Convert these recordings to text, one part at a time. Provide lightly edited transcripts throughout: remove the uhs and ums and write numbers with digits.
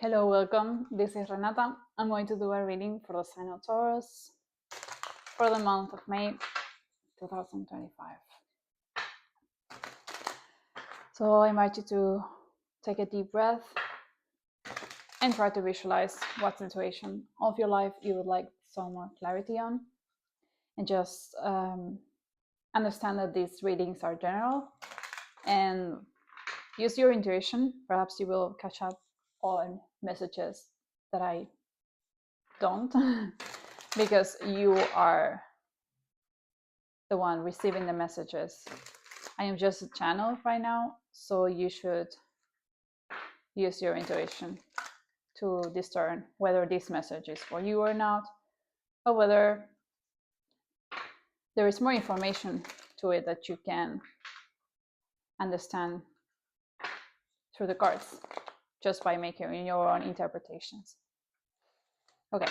Hello, welcome. This is Renata. I'm going to do a reading for the sign of Taurus for the month of May 2025. So I invite you to take a deep breath and try to visualize what situation of your life you would like some more clarity on. And just understand that these readings are general and use your intuition. Perhaps you will catch up on messages that I don't because you are the one receiving the messages. I am just a channel right now, so you should use your intuition to discern whether this message is for you or not, or whether there is more information to it that you can understand through the cards just by making your own interpretations. Okay,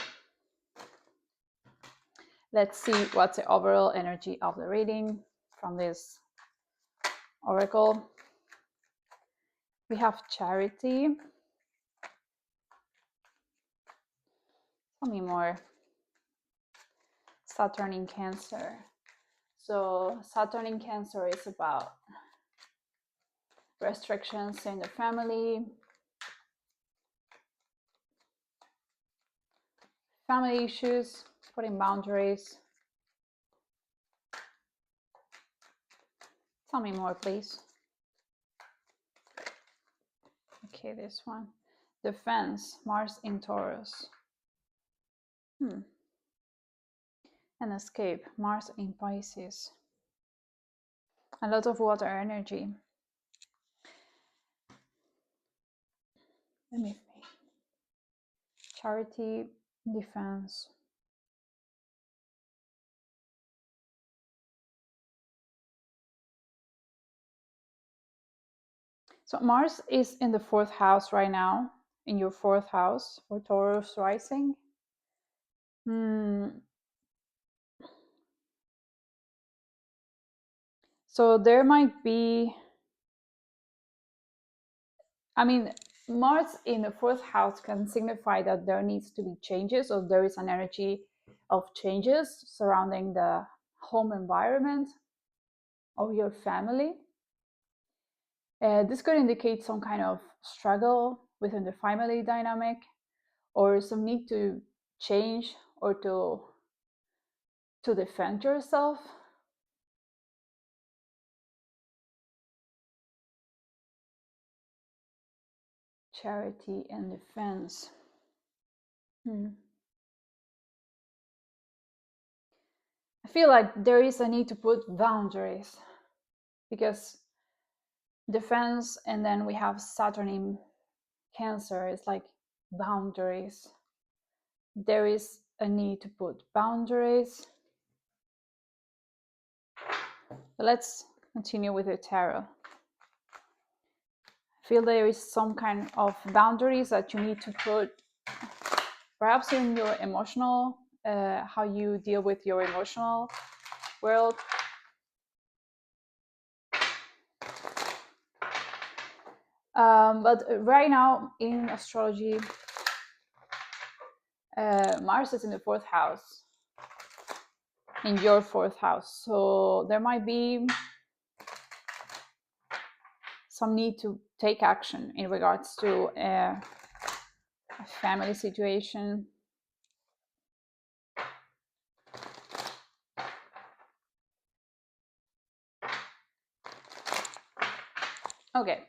let's see what's the overall energy of the reading from this oracle. We have Charity. Tell me more. Saturn in Cancer. So Saturn in Cancer is about restrictions in the family, family issues, putting boundaries. Tell me more, please. Okay, this one. Defense, Mars in Taurus. And escape, Mars in Pisces. A lot of water energy. Let me see. Charity, defense. So Mars is in the 4th house right now, in your 4th house for Taurus rising. So there might be, Mars in the 4th house can signify that there needs to be changes, or there is an energy of changes surrounding the home environment of your family. This could indicate some kind of struggle within the family dynamic, or some need to change or to defend yourself. Charity and defense. I feel like there is a need to put boundaries, because defense, and then we have Saturn in Cancer. It's like boundaries. There is a need to put boundaries. But let's continue with the tarot. I feel there is some kind of boundaries that you need to put, perhaps in your emotional, how you deal with your emotional world. But right now in astrology, Mars is in the 4th house, in your 4th house. So there might be some need to take action in regards to a family situation. Okay.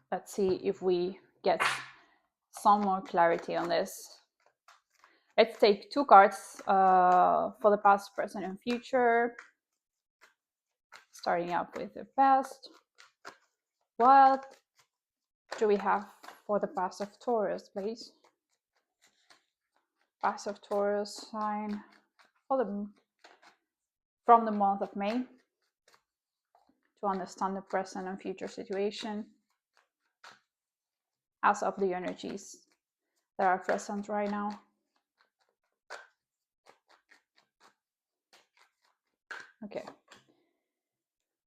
Let's see if we get some more clarity on this. Let's take 2 cards for the past, present, and future. Starting up with the past. What do we have for the past of Taurus, please? Past of Taurus sign from the month of May, to understand the present and future situation as of the energies that are present right now.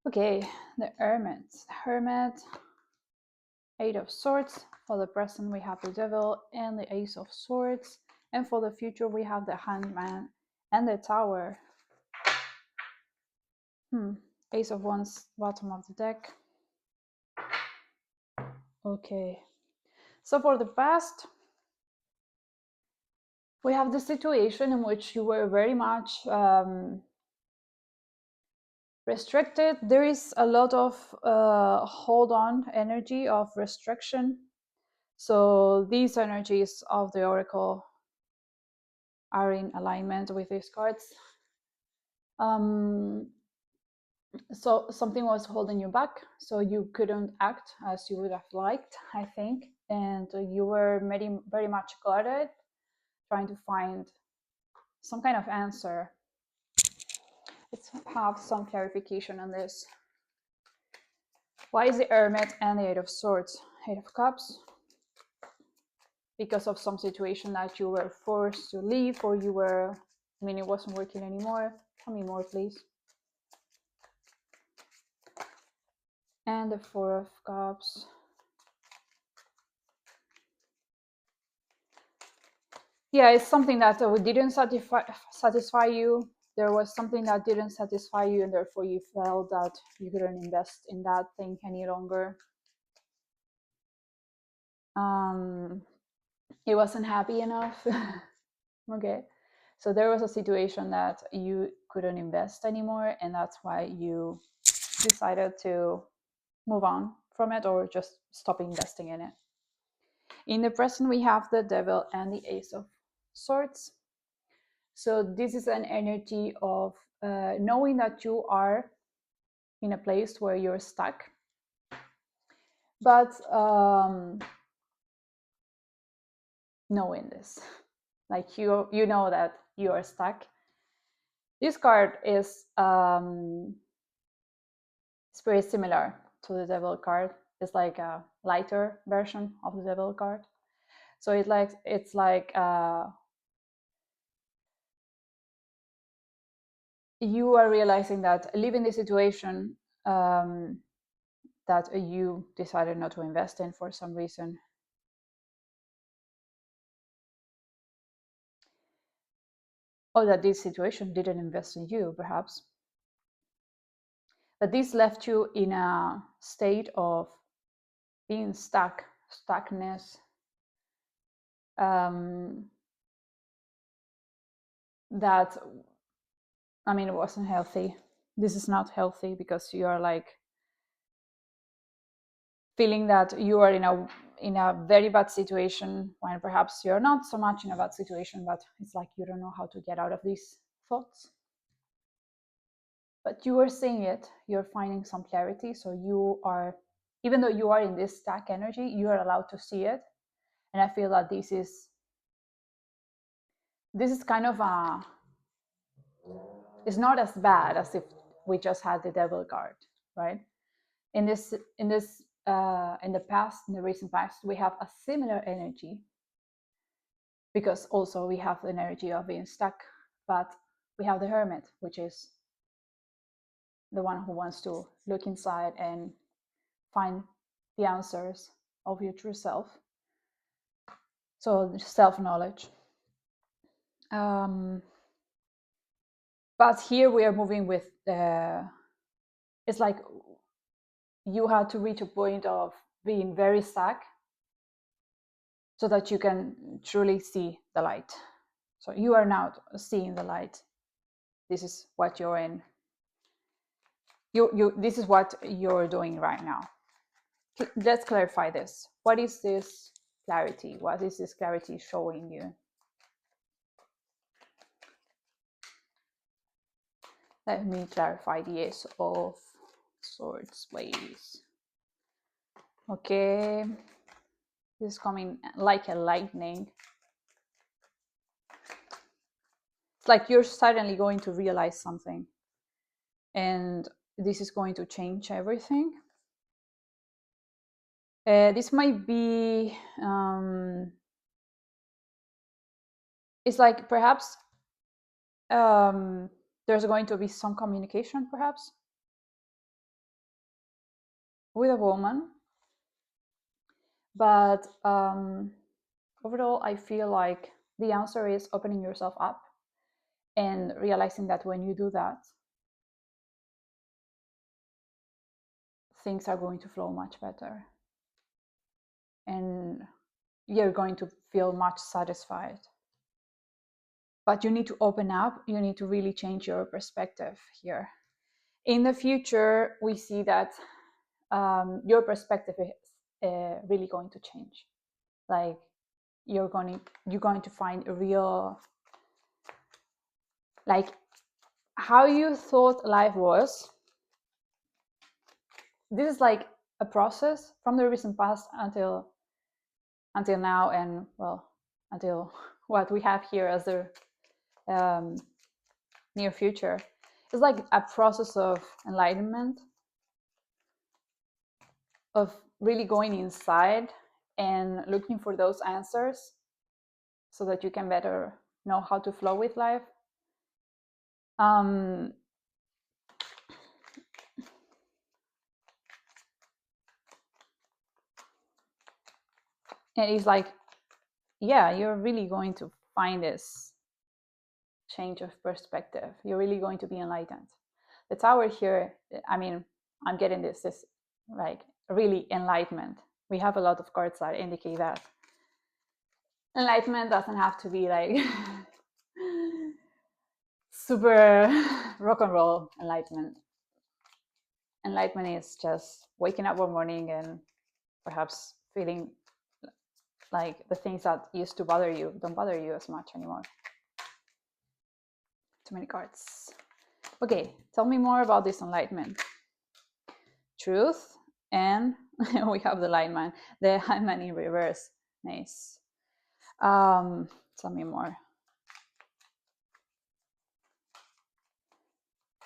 Okay, the Hermit. Eight of Swords. For the present, we have the Devil and the Ace of Swords. And for the future, we have the Hangman and the Tower. Ace of Wands, bottom of the deck. Okay. So for the past, we have the situation in which you were very much restricted. There is a lot of hold on energy of restriction. So these energies of the Oracle are in alignment with these cards. So something was holding you back, so you couldn't act as you would have liked, I think, and you were very much guarded, trying to find some kind of answer. Let's have some clarification on this. Why is the Hermit and the Eight of Swords? Eight of Cups. Because of some situation that you were forced to leave, or you were, I mean, it wasn't working anymore. Tell me more, please. And the Four of Cups. Yeah, it's something that didn't satisfy you. There was something that didn't satisfy you, and therefore you felt that you couldn't invest in that thing any longer. It wasn't happy enough. Okay, so there was a situation that you couldn't invest anymore, and that's why you decided to move on from it, or just stop investing in it. In the present, we have the Devil and the Ace of Swords. So this is an energy of knowing that you are in a place where you're stuck, but knowing this, like you know that you are stuck. This card is it's very similar to the Devil card. It's like a lighter version of the Devil card. So it's like you are realizing that leaving the situation that you decided not to invest in for some reason, or that this situation didn't invest in you, perhaps. But this left you in a state of being stuckness. That, I mean, it wasn't healthy. This is not healthy, because you are like feeling that you are in a very bad situation, when perhaps you're not so much in a bad situation, but it's like you don't know how to get out of these thoughts. But you are seeing it, you're finding some clarity. So you are, even though you are in this stuck energy, you are allowed to see it. And I feel that this is kind of it's not as bad as if we just had the Devil card, right? In the past, in the recent past, we have a similar energy, because also we have the energy of being stuck, but we have the Hermit, which is the one who wants to look inside and find the answers of your true self. So self-knowledge. But here we are moving with it's like you had to reach a point of being very stuck, so that you can truly see the light. So you are now seeing the light. This is what you're in. This is what you're doing right now. Let's clarify this. What is this clarity? What is this clarity showing you? Let me clarify the Ace of Swords, please. Okay. This is coming like a lightning. It's like you're suddenly going to realize something, and this is going to change everything. This might be, it's like perhaps there's going to be some communication, perhaps, with a woman. But overall, I feel like the answer is opening yourself up and realizing that when you do that, things are going to flow much better. And you're going to feel much satisfied. But you need to open up. You need to really change your perspective here. In the future, we see that your perspective is really going to change. Like you're going to find a real, like how you thought life was. This is like a process from the recent past until now, and well, until what we have here as the near future. It's like a process of enlightenment, of really going inside and looking for those answers so that you can better know how to flow with life. And it's like, yeah, you're really going to find this change of perspective. You're really going to be enlightened. The tower here, I mean, I'm getting this like really enlightenment. We have a lot of cards that indicate that. Enlightenment doesn't have to be like super rock and roll enlightenment. Enlightenment is just waking up one morning and perhaps feeling like the things that used to bother you don't bother you as much anymore. Too many cards. Okay, tell me more about this enlightenment. Truth, and we have the lineman, the hangman in reverse. Nice. Tell me more.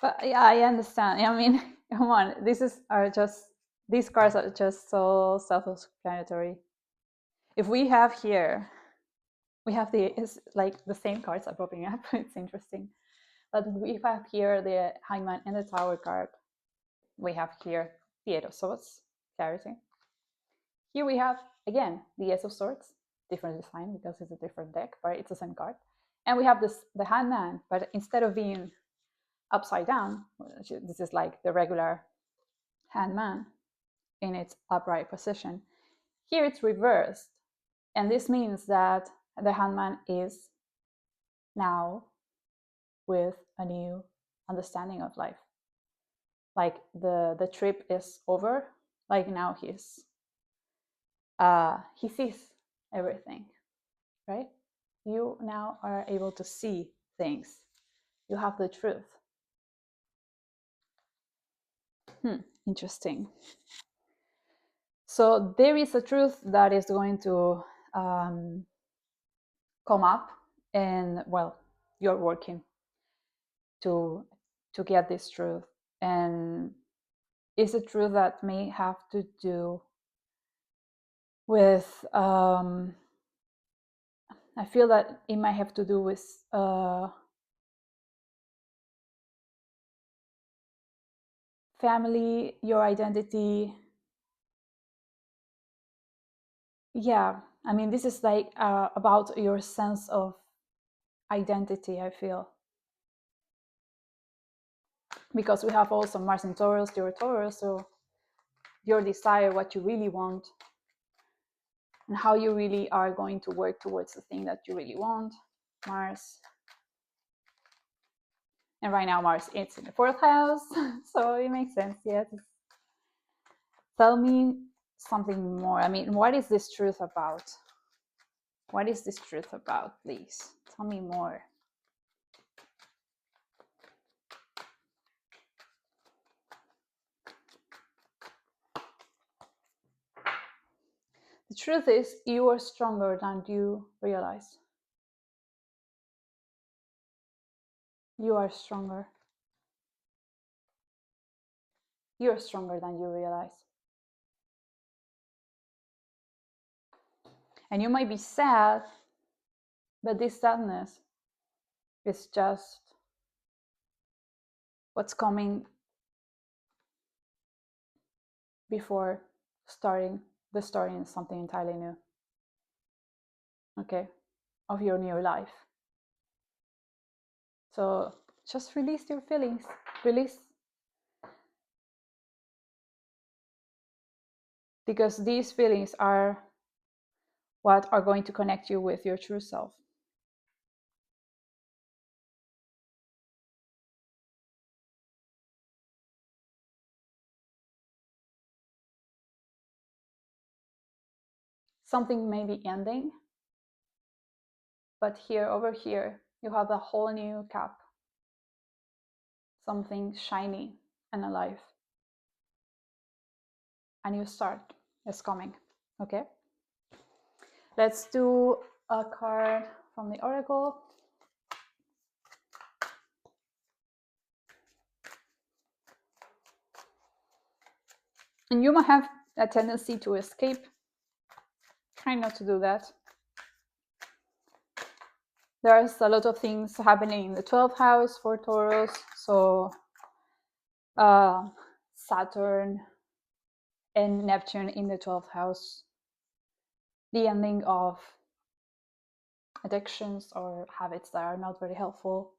But yeah, I understand. I mean, come on, these cards are just so self-explanatory. If we have here, we have it's like the same cards are popping up. It's interesting. But we have here the hangman and the tower card. We have here the Eight of Swords, clarity. Here we have, again, the Ace of Swords, different design because it's a different deck, but it's the same card. And we have the hangman, but instead of being upside down, this is like the regular hangman in its upright position. Here it's reversed. And this means that the hangman is now with a new understanding of life. Like the trip is over. Like now he sees everything, right? You now are able to see things. You have the truth. Interesting. So there is a truth that is going to come up, and well, you're working to get this truth, and it's a truth that may have to do with I feel that it might have to do with family, your identity. Yeah, I mean, this is like about your sense of identity, I feel. Because we have also Mars in Taurus, you're Taurus, so your desire, what you really want, and how you really are going to work towards the thing that you really want. Mars. And right now Mars is in the 4th house, so it makes sense, yes. Tell me something more. I mean, what is this truth about? What is this truth about, please? Tell me more. The truth is, you are stronger than you realize. You are stronger. You're stronger than you realize. And you might be sad, but this sadness is just what's coming before starting the starting of something entirely new, okay, of your new life. So just release your feelings, release, because these feelings are what are going to connect you with your true self. Something may be ending, but here, over here, you have a whole new cap. Something shiny and alive. A new start is coming, okay? Let's do a card from the oracle. And you might have a tendency to escape. Try not to do that. There's a lot of things happening in the 12th house for Taurus. So Saturn and Neptune in the 12th house. The ending of addictions or habits that are not very helpful.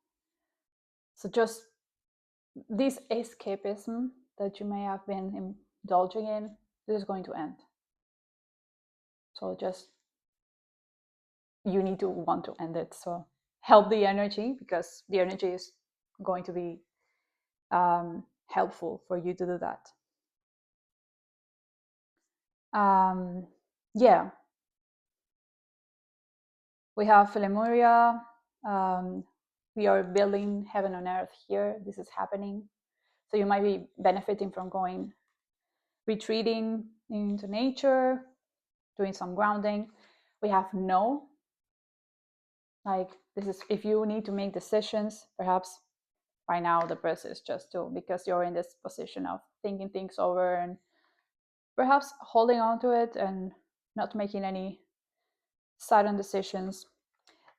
So just this escapism that you may have been indulging in, this is going to end. So just, you need to want to end it. So help the energy, because the energy is going to be helpful for you to do that. Yeah. We have Lemuria. We are building heaven on earth here. This is happening. So you might be benefiting from going, retreating into nature, doing some grounding. We have no. Like, this is, if you need to make decisions, perhaps right now the best is just to, because you're in this position of thinking things over and perhaps holding on to it and not making any sudden decisions.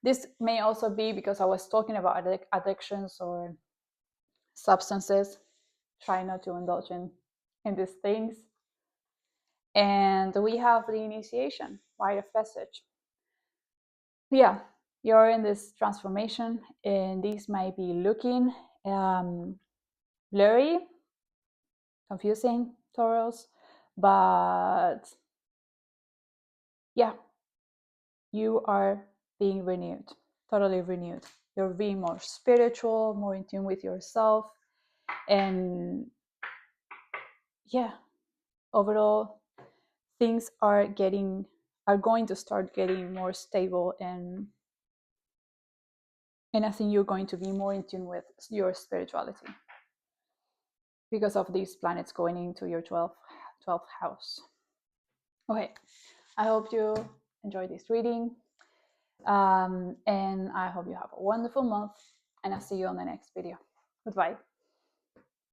This may also be because I was talking about addictions or substances. Try not to indulge in these things. And we have the initiation, rite of passage. Yeah, you're in this transformation, and these might be looking blurry, confusing, Taurus, but yeah, you are being renewed, totally renewed. You're being more spiritual, more in tune with yourself, and yeah, overall things are going to start getting more stable, and I think you're going to be more in tune with your spirituality because of these planets going into your 12th house. Okay, I hope you enjoyed this reading, and I hope you have a wonderful month, and I'll see you on the next video. Goodbye.